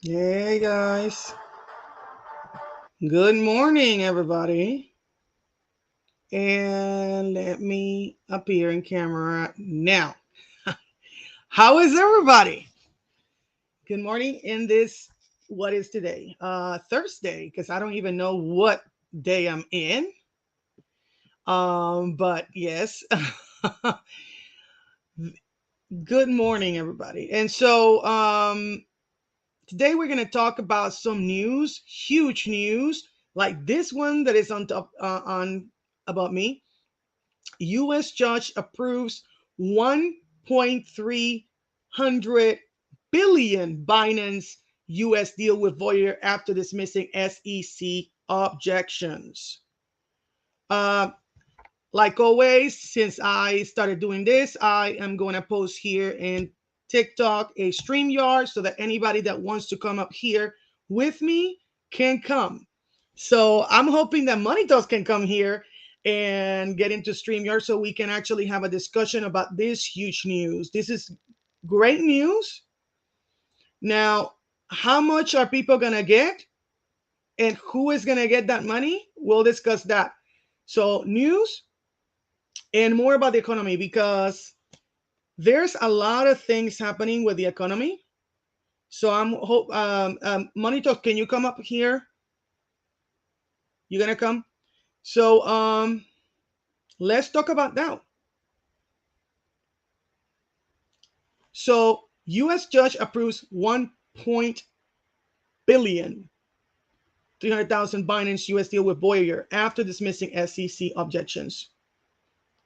Hey guys, good morning, everybody. And let me appear in camera now. How is everybody? Good morning. In this, what is today? Thursday, because I don't even know what day I'm in. But yes, good morning, everybody. And so, today we're going to talk about some news, huge news, like this one that is on top on about me. U.S. judge approves 1.3 billion Binance U.S. deal with Voyager after dismissing SEC objections. Uh, like always, since I started doing this, I am going to post here in TikTok a StreamYard so that anybody that wants to come up here with me can come. So I'm hoping that Money Talks can come here and get into StreamYard so we can actually have a discussion about this huge news. This is great news. Now, how much are people going to get and who is going to get that money? We'll discuss that. So, news and more about the economy because there's a lot of things happening with the economy. So I'm hope Money Talk, can you come up here? You gonna come? So let's talk about now. So U.S. judge approves 1 billion 300,000 Binance US deal with Voyager after dismissing SEC objections.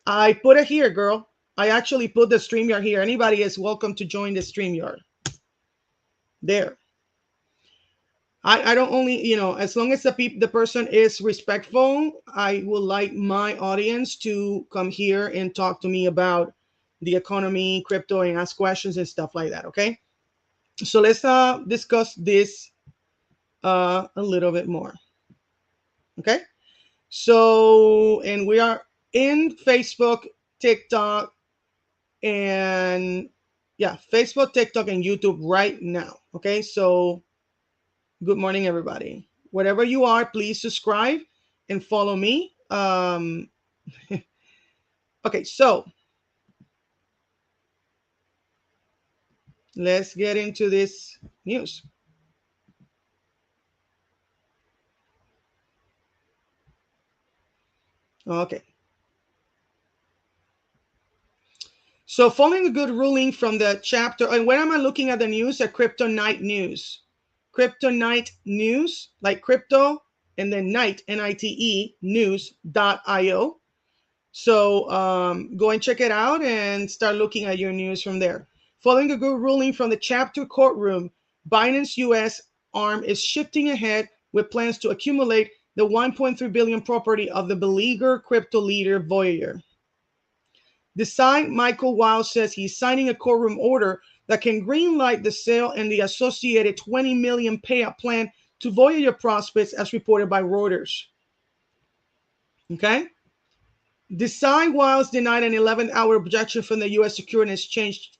I put it here, girl. I actually put the StreamYard here. Anybody is welcome to join the StreamYard. There. I don't only, as long as the person is respectful, I would like my audience to come here and talk to me about the economy, crypto, and ask questions and stuff like that. Okay. So let's discuss this a little bit more. Okay. So, and we are in Facebook, TikTok, and yeah, Facebook, TikTok, and YouTube right now. Okay. So, good morning, everybody. Wherever you are, please subscribe and follow me. Okay, so let's get into this news. Okay. So, following a good ruling from the chapter, and when am I looking at the news? At Crypto Night News. Crypto Night News, like crypto and then night, NITE, news.io. So go and check it out and start looking at your news from there. Following a good ruling from the chapter courtroom, Binance US arm is shifting ahead with plans to accumulate the 1.3 billion property of the beleaguered crypto leader Voyager. The side, Michael Weil says he's signing a courtroom order that can greenlight the sale and the associated 20 million payout plan to Voyager prospects, as reported by Reuters. Okay. Decide Wiles denied an 11-hour objection from the U.S. Securities and Exchange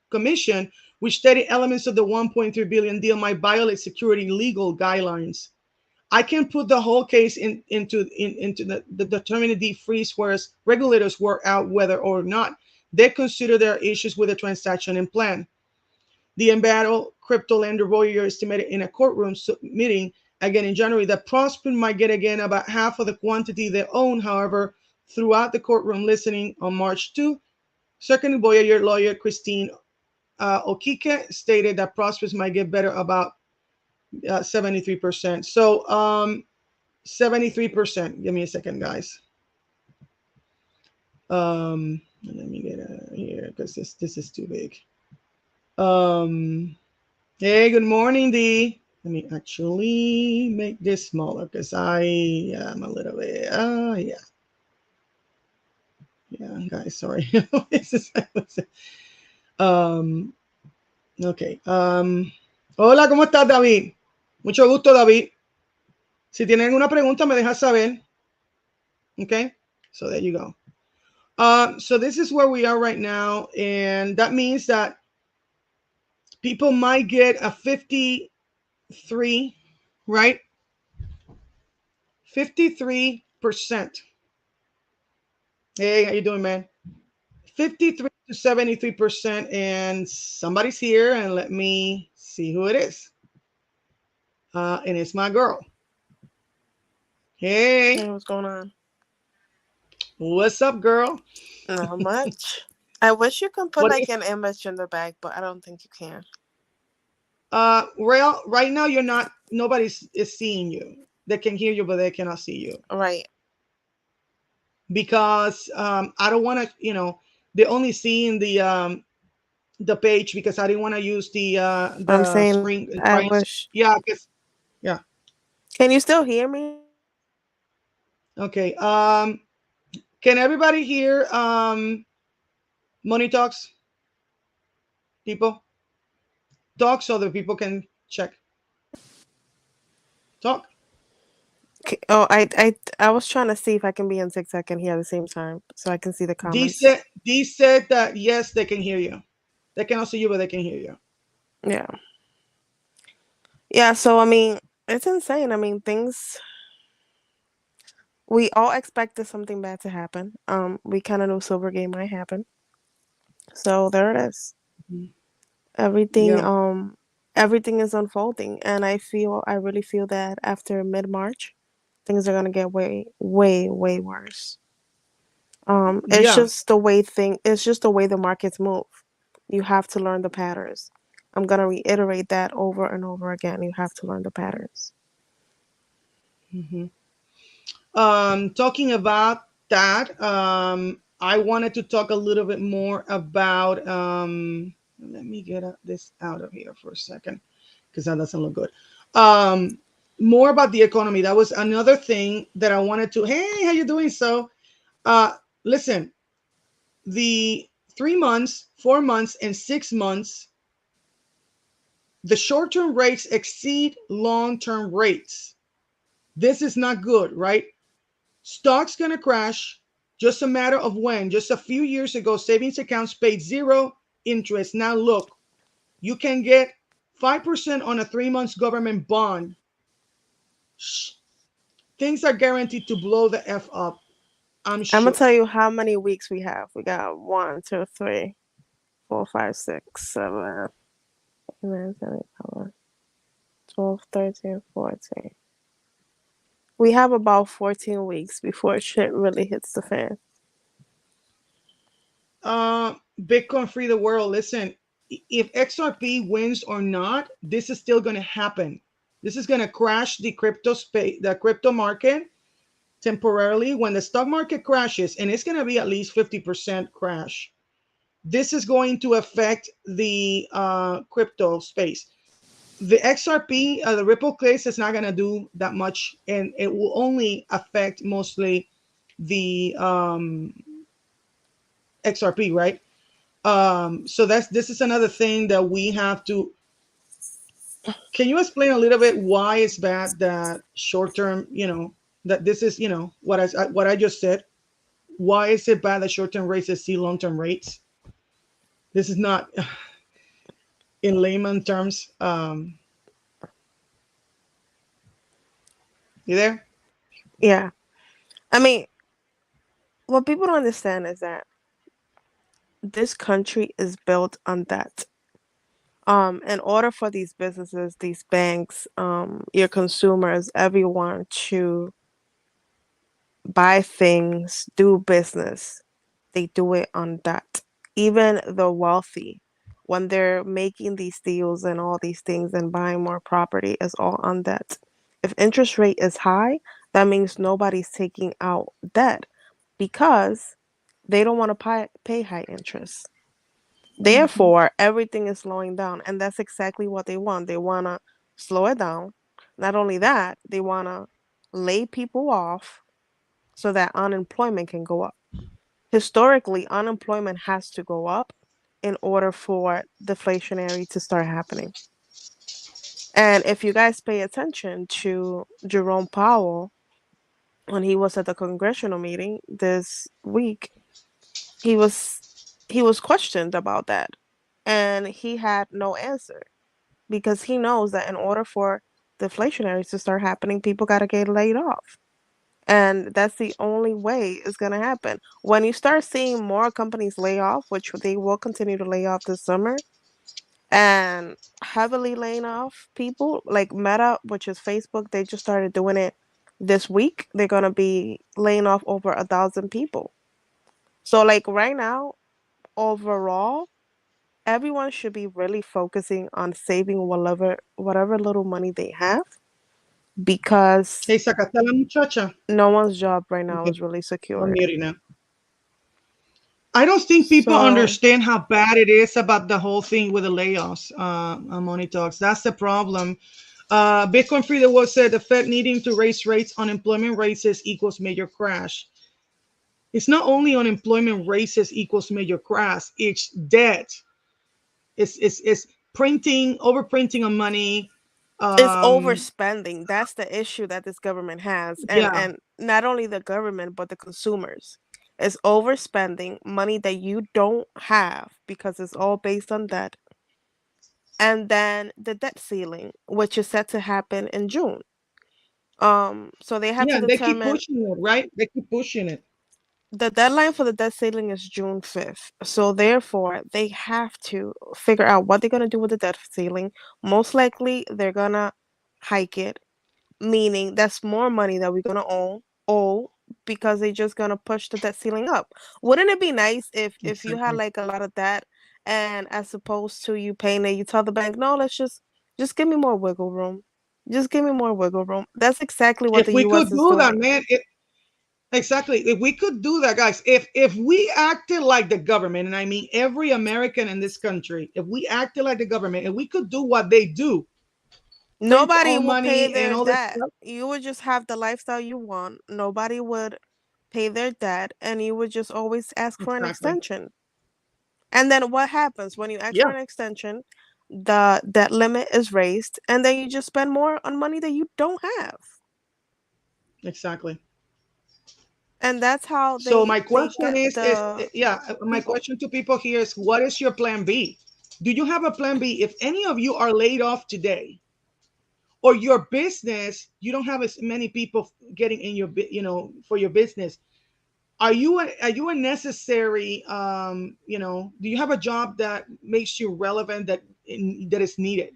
Commission, which stated elements of the 1.3 billion deal might violate security legal guidelines. I can put the whole case into the determined deep freeze, whereas regulators work out whether or not they consider there are issues with the transaction and plan. The embattled crypto lender Voyager estimated in a courtroom meeting again in January that Prosper might get again about half of the quantity they own. However, throughout the courtroom listening on March 2, second Voyager lawyer Christine Okike stated that Prospers might get better about 73%. So 73%. Give me a second, guys. Let me get here because this is too big. Hey, good morning, D. Let me actually make this smaller because I am a little bit. Yeah, guys. Sorry. um, okay. Hola, ¿cómo estás, David? Mucho gusto, David. Si tienen alguna pregunta, me dejas saber. Okay. So there you go. So this is where we are right now, and that means that people might get a 50 53, right? 53%. Hey, how you doing, man? 53 to 73%, and somebody's here, and let me see who it is. And it's my girl. Hey, Hey, what's going on? what's up, girl? Not much. I wish you can put What like is an image in the back, but I don't think you can. well, right now you're not nobody's is seeing you. They can hear you, but they cannot see you. Right. Because I don't want to, they only seeing the page because I didn't want to use I'm the saying screen I right. wish. Yeah, because yeah. Can you still hear me? Okay. Can everybody hear Money Talks people talk so that people can check talk? Oh, I was trying to see if I can be on TikTok and here at the same time so I can see the comments. D said that yes, they can hear you. They cannot see you, but they can hear you. Yeah. Yeah, so I mean, it's insane. I mean, things we all expected something bad to happen. We kind of knew Silvergate might happen. So there it is. Mhm. Everything Yeah, um everything is unfolding and I really feel that after mid-March things are going to get way worse. yeah. It's just the way the markets move. You have to learn the patterns. I'm going to reiterate that over and over again. You have to learn the patterns. Hmm. Talking about that, I wanted to talk a little bit more about. Let me get this out of here for a second because that doesn't look good. Um, More about the economy. That was another thing that I wanted to. Hey, how you doing? So, uh, listen, the 3 months, 4 months, and 6 months, the short-term rates exceed long-term rates. This is not good, right? Stock's going to crash. Just a matter of when. Just a few years ago, savings accounts paid zero interest. Now look, you can get 5% on a 3 months government bond. Shh, things are guaranteed to blow the F up. I'm I'm going to shook. tell you how many weeks we have. We got 1, 2, 3, 4, 5, 6, 7, 12, 13, 14. We have about 14 weeks before shit really hits the fan. Uh, Bitcoin free the world. Listen, if XRP wins or not, this is still going to happen. This is going to crash the crypto space, the crypto market temporarily. When the stock market crashes, and it's going to be at least 50% crash, this is going to affect the crypto space. The XRP, the Ripple case, is not going to do that much, and it will only affect mostly the XRP, right? So this is another thing that we have to. Can you explain a little bit why it's bad that short term, that this is, what I just said. Why is it bad that short term rates exceed long term rates? This is not in layman terms. You there? Yeah. I mean, what people don't understand is that this country is built on debt. In order for these businesses, these banks, your consumers, everyone to buy things, do business, they do it on debt. Even the wealthy, when they're making these deals and all these things and buying more property, is all on debt. If interest rate is high, that means nobody's taking out debt because they don't want to pay high interest. Hmm. Therefore, everything is slowing down, and that's exactly what they want. They want to slow it down. Not only that, they want to lay people off so that unemployment can go up. Historically, unemployment has to go up in order for deflationary to start happening. And if you guys pay attention to Jerome Powell when he was at the congressional meeting this week, he was he was questioned about that and he had no answer because he knows that in order for deflationary to start happening, people got to get laid off. And that's the only way it's going to happen. When you start seeing more companies lay off, which they will continue to lay off this summer, and heavily laying off people like Meta, which is Facebook, they just started doing it this week. They're going to be laying off over 1,000 people. So, like right now, overall, everyone should be really focusing on saving whatever little money they have because Hey, sacaste a la muchacha. no one's job right now Okay, is really I'm secure. muting now. I don't think people So understand how bad it is about the whole thing with the layoffs. Money talks. That's the problem. Bitcoin Free the World said the Fed needing to raise rates, unemployment raises equals major crash. It's not only unemployment raises equals major crash. It's debt. It's printing, overprinting of money. it's Um, overspending. That's the issue that this government has. And yeah, and not only the government but the consumers. It's overspending money that you don't have because it's all based on debt. And then the debt ceiling, which is set to happen in June. So they have to yeah. They keep determine pushing it, right? They keep pushing it. the deadline for the debt ceiling is June 5th. So therefore, they have to figure out what they're going to do with the debt ceiling. Most likely, they're going to hike it, meaning that's more money that we're going to owe because they're just going to push the debt ceiling up. Wouldn't it be nice if you had Exactly. like a lot of debt and as opposed to you paying it, you tell the bank, "No, let's just give me more wiggle room. Just give me more wiggle room." That's exactly what If the we US could is do that, doing. man, exactly. If we could do that, guys, if we acted like the government, and I mean every American in this country, if we acted like the government, and we could do what they do, print Nobody all will pay money and their all this debt. stuff. You would just have the lifestyle you want. Nobody would pay their debt, and you would just always ask for an Exactly. extension. And then what happens when you ask for Yeah. an extension? The debt limit is raised, and then you just spend more on money that you don't have. Exactly. And that's how So they my they question get is the yeah, my people. question to people here is, what is your plan B? Do you have a plan B? If any of you are laid off today, or your business, you don't have as many people getting in your, for your business, are you a necessary, do you have a job that makes you relevant, that is needed?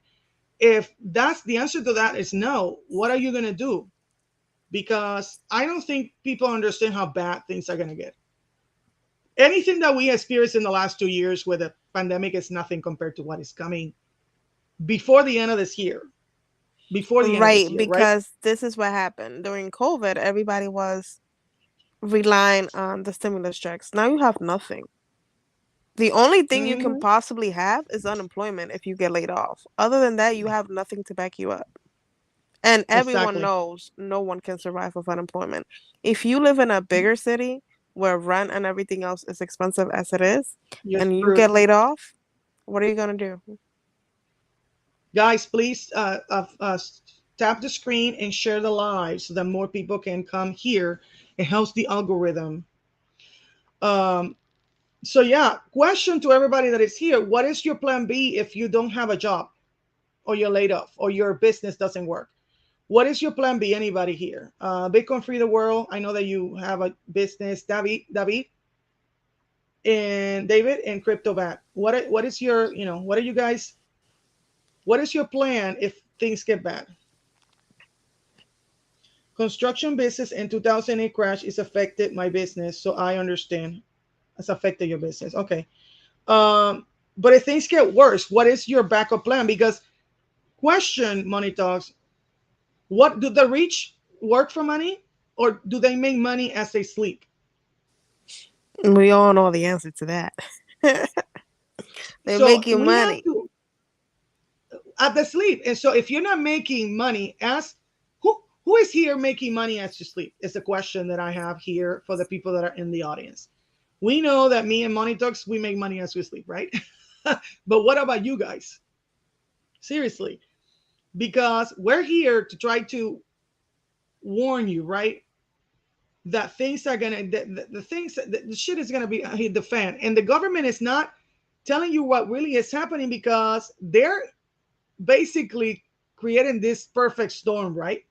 If that's the answer to that is no, what are you going to do? Because I don't think people understand how bad things are going to get. Anything that we experienced in the last 2 years with the pandemic is nothing compared to what is coming before the end of this year. Before the end of this Right, year, right? because this is what happened during COVID. Everybody was relying on the stimulus checks. Now you have nothing. The only thing you can Hmm. possibly have is unemployment if you get laid off. Other than that, you have nothing to back you up. And everyone Exactly. knows no one can survive with unemployment. If you live in a bigger city where rent and everything else is expensive as it is, You're and you screwed. get laid off, what are you going to do? Guys, please tap the screen and share the live so that more people can come here. It helps the algorithm. Um, so yeah, question to everybody that is here: what is your plan B if you don't have a job, or you're laid off, or your business doesn't work? What is your plan B? Anybody here? Bitcoin Free the World. I know that you have a business, David, and David, and CryptoBat. What is your, what are you guys? What is your plan if things get bad? Construction business in 2008 crash is affected my business, so I understand. It's affected your business. Okay. But if things get worse, what is your backup plan? Because question, Money Talks, what do the rich work for money, or do they make money as they sleep? We all know the answer to that. They So make you we have money. to at the sleep. And so if you're not making money, ask who is here making money as you sleep is the question that I have here for the people that are in the audience. We know that me and Money Talks, we make money as we sleep, right? But what about you guys? Seriously, because we're here to try to warn you, right? That things are gonna, the things, the shit is gonna be hit the fan, and the government is not telling you what really is happening because they're basically creating this perfect storm, right?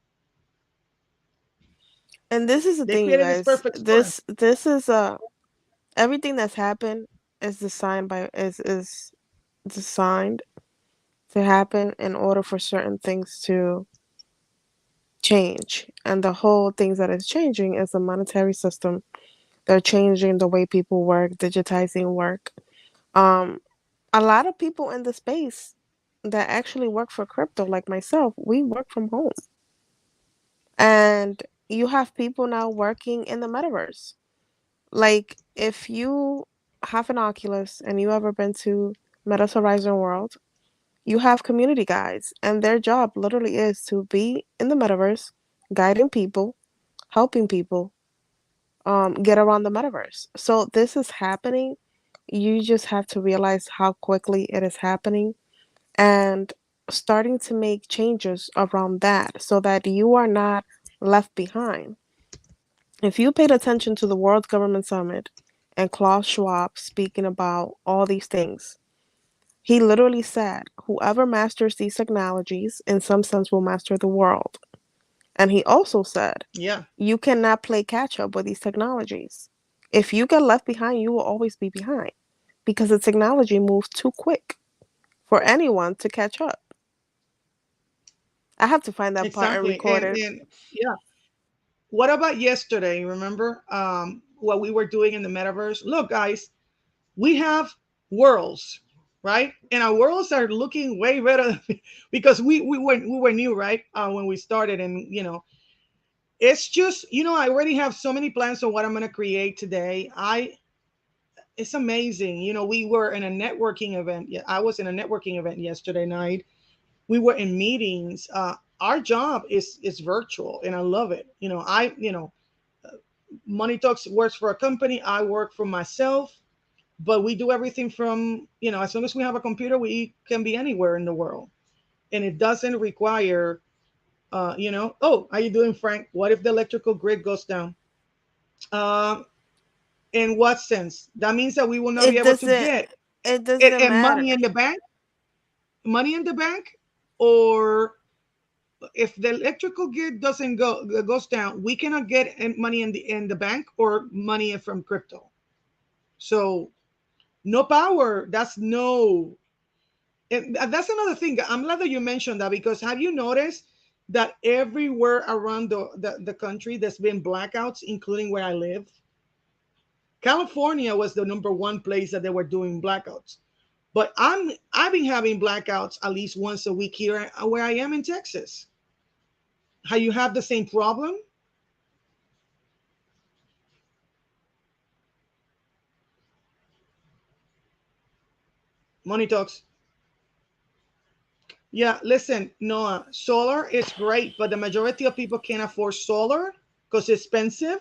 And this is the They thing, you created this guys. perfect storm. This is everything that's happened is designed by is designed to happen in order for certain things to change. And the whole things that is changing is the monetary system. They're changing the way people work, digitizing work. Um, a lot of people in the space that actually work for crypto, like myself, we work from home. And you have people now working in the metaverse. Like if you have an Oculus and you ever been to Meta's Horizon World, you have community guides, and their job literally is to be in the metaverse, guiding people, helping people get around the metaverse. So this is happening. You just have to realize how quickly it is happening and starting to make changes around that so that you are not left behind. If you paid attention to the World Government Summit and Klaus Schwab speaking about all these things, he literally said, whoever masters these technologies, in some sense, will master the world. And he also said, Yeah, you cannot play catch up with these technologies. If you get left behind, you will always be behind because the technology moves too quick for anyone to catch up. I have to find that part and exactly. record it. And yeah, what about yesterday? Remember what we were doing in the metaverse? Look, guys, we have worlds, right? And our worlds are looking way better because we were new, right? When we started, and it's just I already have so many plans on what I'm gonna create today. It's amazing. We were in a networking event. Yeah, I was in a networking event yesterday night. We were in meetings. Our job is virtual, and I love it. Money Talks works for a company. I work for myself, but we do everything from as long as we have a computer, we can be anywhere in the world, and it doesn't require. Oh, how you doing, Frank? What if the electrical grid goes down? Uh, in what sense? That means that we will not be It able to doesn't. get It it doesn't and money matter. in the bank, or if the electrical grid doesn't goes down, we cannot get money in the bank or money from crypto. So no power. That's no. And that's another thing. I'm glad that you mentioned that, because have you noticed that everywhere around the country there's been blackouts, including where I live? California was the number one place that they were doing blackouts. But I've been having blackouts at least once a week here where I am in Texas. How you have the same problem? Money talks. Yeah, listen, Noah, solar is great, but the majority of people can't afford solar because it's expensive.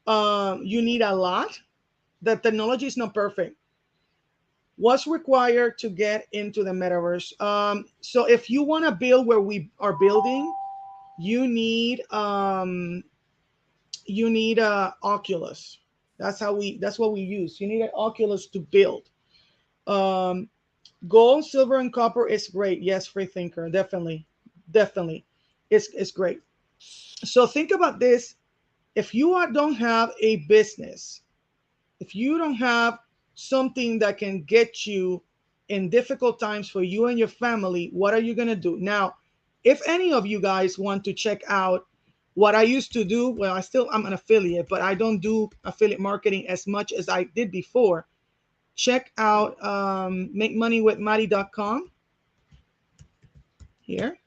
You need a lot. The technology is not perfect. What's required to get into the metaverse? So if you want to build where we are building, you need a Oculus. That's what we use. You need an Oculus to build. Um, Gold, silver, and copper is great. Yes, free thinker, definitely, definitely, it's great. So think about this: if you don't have a business, if you don't have something that can get you in difficult times for you and your family, what are you gonna do now? If any of you guys want to check out what I used to do, well, I'm an affiliate, but I don't do affiliate marketing as much as I did before. Check out makemoneywithmaddie.com here.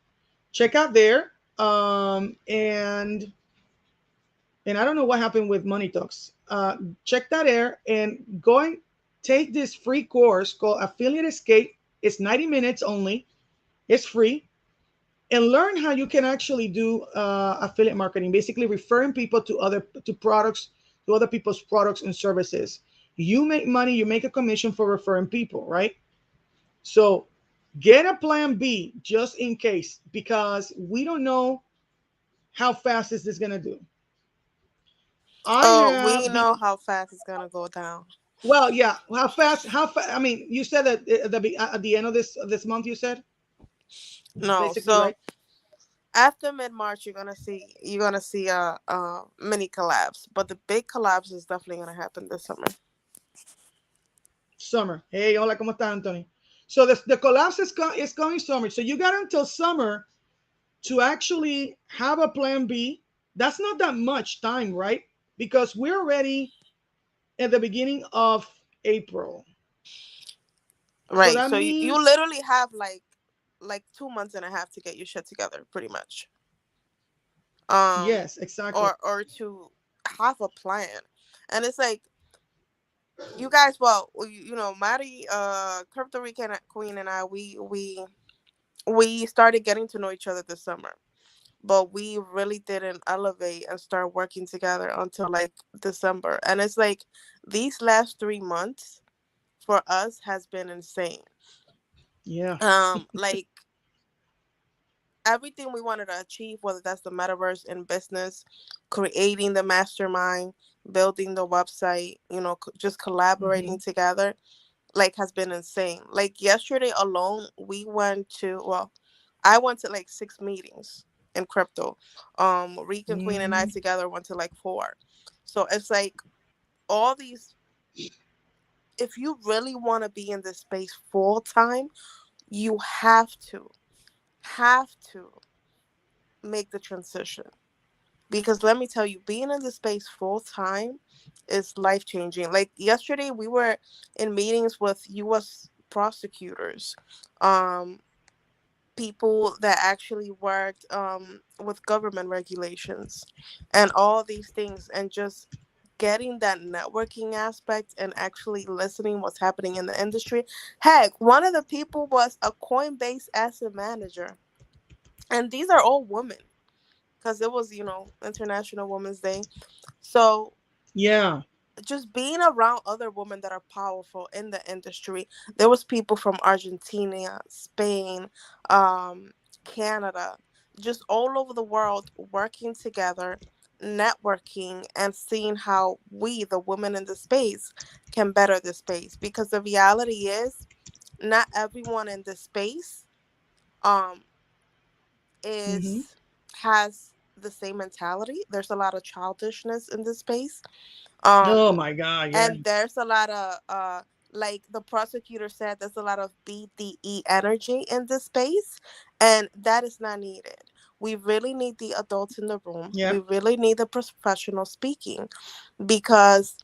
Check out there. And I don't know what happened with Money Talks. Check that there and go and take this free course called Affiliate Escape. It's 90 minutes only. It's free. And learn how you can actually do affiliate marketing, basically referring people to other people's products and services. You make money, you make a commission for referring people, right? So get a plan B just in case, because we don't know how fast is this gonna do. I Oh, we have been know how fast it's gonna go down. well, yeah. How fast? I mean, you said that at the end of this month. You said. No, basically, so right? after mid March, you're gonna see a mini collapse, but the big collapse is definitely gonna happen this summer. Summer. Hey, hola, ¿cómo está, Anthony? So the collapse is coming summer. So you got until summer to actually have a plan B. That's not that much time, right? Because we're already at the beginning of April. So Right. that So you means, literally have like 2 months and a half to get your shit together, pretty much. Um, yes, exactly. or to have a plan, and it's like you guys. Well, Maddie, Crypto Rican Queen, and I, we started getting to know each other this summer, but we really didn't elevate and start working together until like December. And it's like these last 3 months for us has been insane. Yeah. Like everything we wanted to achieve, whether that's the metaverse in business, creating the mastermind, building the website, just collaborating Hmm. together, like has been insane. Like yesterday alone, I went to like 6 meetings in crypto. Reek and Queen and I Hmm. together went to like four. So it's like all these. If you really want to be in this space full time, you have to make the transition. Because let me tell you, being in this space full time is life changing. Like yesterday, we were in meetings with U.S. prosecutors, um, people that actually worked with government regulations, and all these things, and just getting that networking aspect and actually listening what's happening in the industry. Heck, one of the people was a Coinbase asset manager, and these are all women because it was International Women's Day. So Yeah. just being around other women that are powerful in the industry. There was people from Argentina, Spain, um, Canada, just all over the world working together, networking, and seeing how we, the women in the space, can better the space. Because the reality is, not everyone in the space um Hmm. is has the same mentality. There's a lot of childishness in this space. Oh Um my God. Yeah. and there's a lot of like the prosecutor said, there's a lot of BDE energy in this space, and that is not needed. We really need the adults in the room. Yeah. We really need the professional speaking, because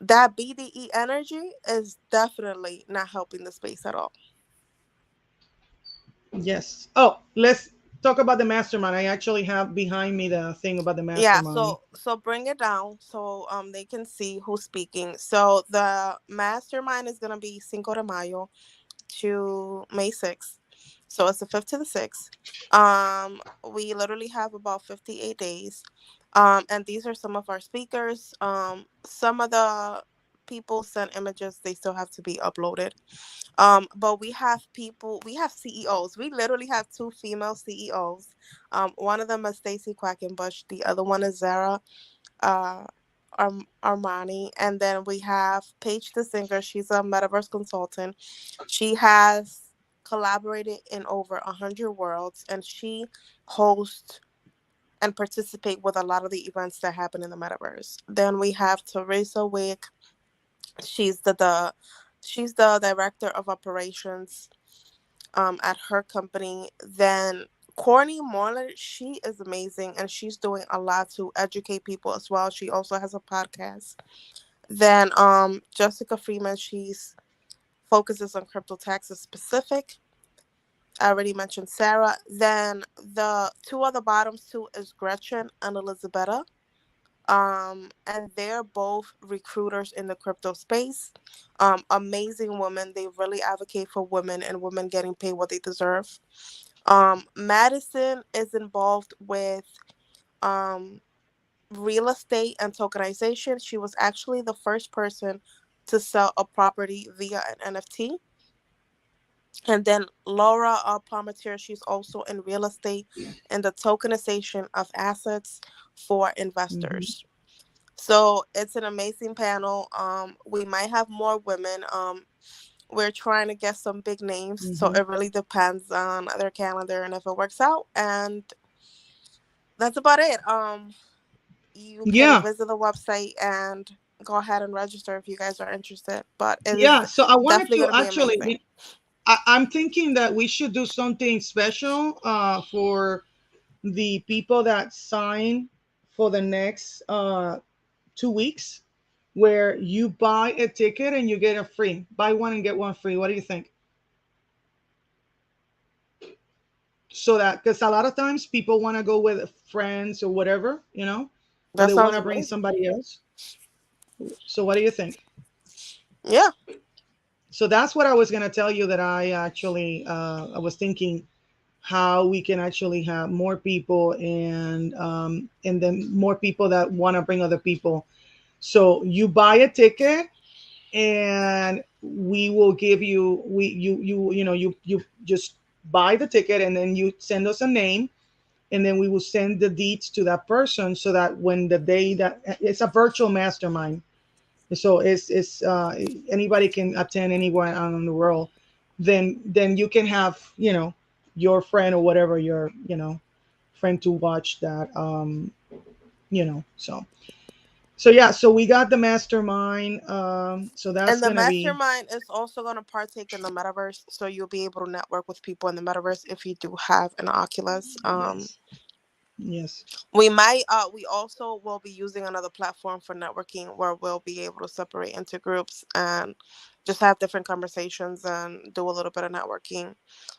that BDE energy is definitely not helping the space at all. Yes. Oh, let's talk about the mastermind. I actually have behind me the thing about the Yeah, mastermind. so bring it down so they can see who's speaking. So the mastermind is gonna be Cinco de Mayo to May 6th. So it's the 5th to the 6th. We literally have about 58 days. And these are some of our speakers. Some of the people sent images, they still have to be uploaded. But we have CEOs. We literally have two female CEOs. One of them is Stacy Quackenbush, the other one is Zara uh Armani, and then we have Paige the singer. She's a metaverse consultant. She has collaborated in over 100 worlds, and she hosts and participate with a lot of the events that happen in the metaverse. Then we have Teresa Wick. She's the director of operations at her company. Then Courtney Moreland, she is amazing, and she's doing a lot to educate people as well. She also has a podcast. Then Jessica Freeman, she's focuses on crypto taxes specific. I already mentioned Sarah. Then the two other bottoms two is Gretchen and Elizabetta. And they're both recruiters in the crypto space. Amazing women. They really advocate for women and women getting paid what they deserve. Madison is involved with um real estate and tokenization. She was actually the first person to sell a property via an NFT. And then Laura Palmatier, she's also in real estate and the tokenization of assets for Hmm. investors. So it's an amazing panel. We might have more women. We're trying to get some big names, so Hmm. it really depends on their calendar and if it works out. And that's about it. You can Yeah, visit the website and go ahead and register if you guys are interested. But it is yeah. So I wanted definitely to going to be amazing. actually, I'm thinking that we should do something special for the people that sign for the next 2 weeks, where you buy a ticket and you get a free. Buy one and get one free. What do you think? So that, because a lot of times people want to go with friends or whatever, or That they want sounds to bring amazing. somebody else. So what do you think? Yeah. So that's what I was gonna tell you, that I actually I was thinking how we can actually have more people, and then more people that want to bring other people. So you buy a ticket, and we will give you we you just buy the ticket, and then you send us a name, and then we will send the deeds to that person, so that when the day that it's a virtual mastermind, so it's anybody can attend anywhere around the world, then you can have your friend or whatever, your friend, to watch that, so yeah, so we got the mastermind, so that's And the gonna be. mastermind is also going to partake in the metaverse, so you'll be able to network with people in the metaverse if you do have an Oculus. Yes, yes. We also will be using another platform for networking where we'll be able to separate into groups and just have different conversations and do a little bit of networking,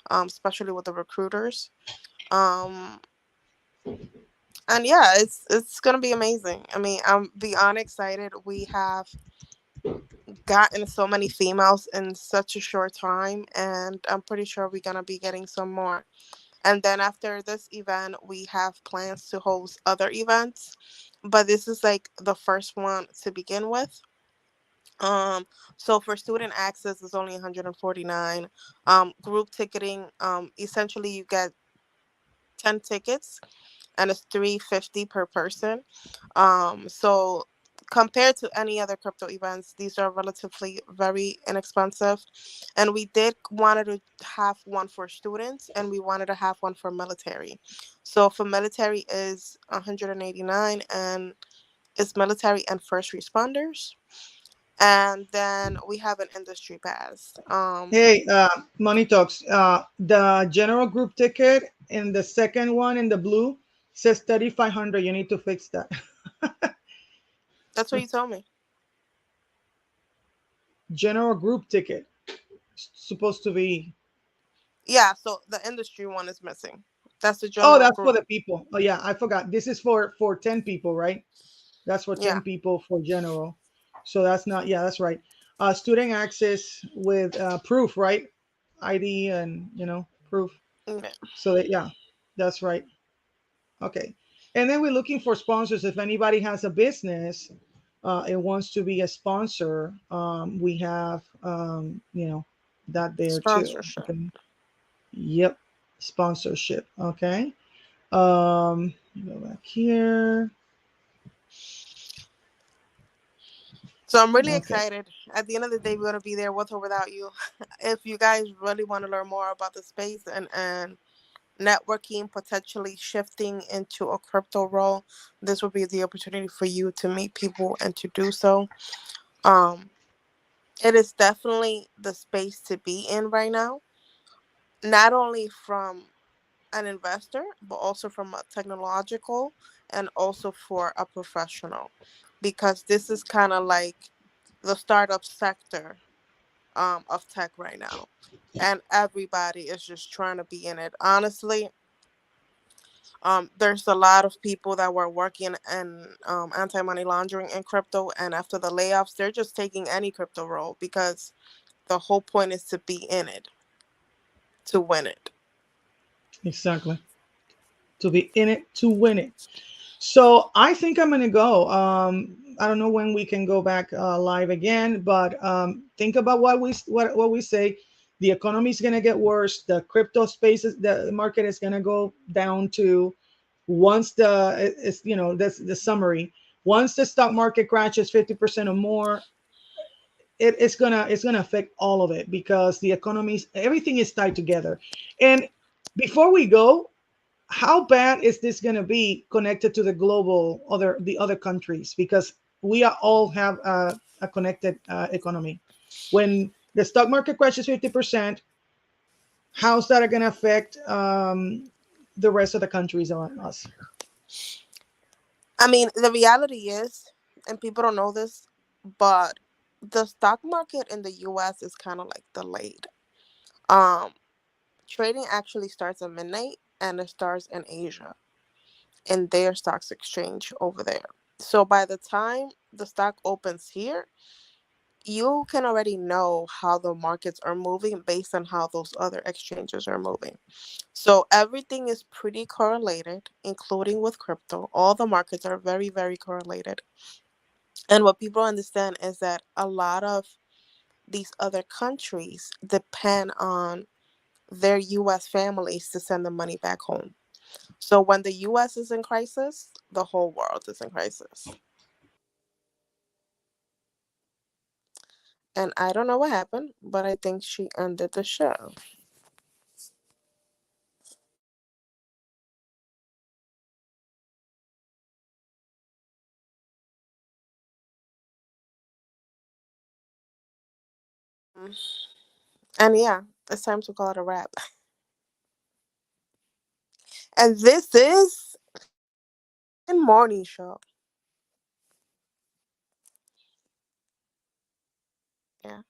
especially with the recruiters. Um, and yeah, it's gonna be amazing. I mean, I'm beyond excited. We have gotten so many females in such a short time, and I'm pretty sure we're gonna be getting some more. And then after this event, we have plans to host other events, but this is like the first one to begin with. Um, so for student access, it's only 149. Group ticketing, essentially you get 10 tickets and it's 350 per person. So compared to any other crypto events, these are relatively very inexpensive. And we did wanted to have one for students and we wanted to have one for military. So for military is 189 and it's military and first responders. And then we have an industry pass. Hey, Money Talks. The general group ticket and the second one in the blue says 3,500. You need to fix that. That's what you told me. General group ticket, supposed to be. Yeah, so the industry one is missing. That's the Oh, general that's for group. the people. Oh yeah, I forgot. This is for 10 people, right? That's for Yeah. 10 people for general. So that's not. Yeah, that's right. Student access with proof, right? ID and proof. Yeah. So that, yeah, that's right. Okay. And then we're looking for sponsors. If anybody has a business and wants to be a sponsor, we have, that there too. Sponsorship. Okay. Yep. Sponsorship. Okay. Go back here. So I'm really Okay. excited. At the end of the day, we're gonna be there with or without you. If you guys really want to learn more about the space and networking, potentially shifting into a crypto role, this will be the opportunity for you to meet people and to do so. Um, it is definitely the space to be in right now, not only from an investor, but also from a technological and also for a professional, because this is kind of like the startup sector of tech right now. And everybody is just trying to be in it. Honestly, there's a lot of people that were working in anti money laundering and crypto, and after the layoffs, they're just taking any crypto role because the whole point is to be in it, to win it. Exactly. To be in it to win it. So I think I'm gonna go. I don't know when we can go back live again, but think about what we say. The economy is gonna get worse. The crypto spaces, the market is gonna go down to once it's that's the summary. Once the stock market crashes 50% or more, it's gonna affect all of it because the economies, everything is tied together. And before we go, how bad is this going to be connected to the global other countries, because we are all have a connected economy. When the stock market crashes 50%, how's that going to affect the rest of the countries around us? I mean, the reality is, and people don't know this, but the stock market in the US is kind of like delayed. Um, Trading actually starts at midnight and it starts in Asia in their stocks exchange over there. So by the time the stock opens here, you can already know how the markets are moving based on how those other exchanges are moving. So everything is pretty correlated, including with crypto. All the markets are very, very correlated. And what people understand is that a lot of these other countries depend on their US families to send the money back home. So when the US is in crisis, the whole world is in crisis. And I don't know what happened, but I think she ended the show. And yeah, it's time to call it a wrap. And this is a morning show. Yeah.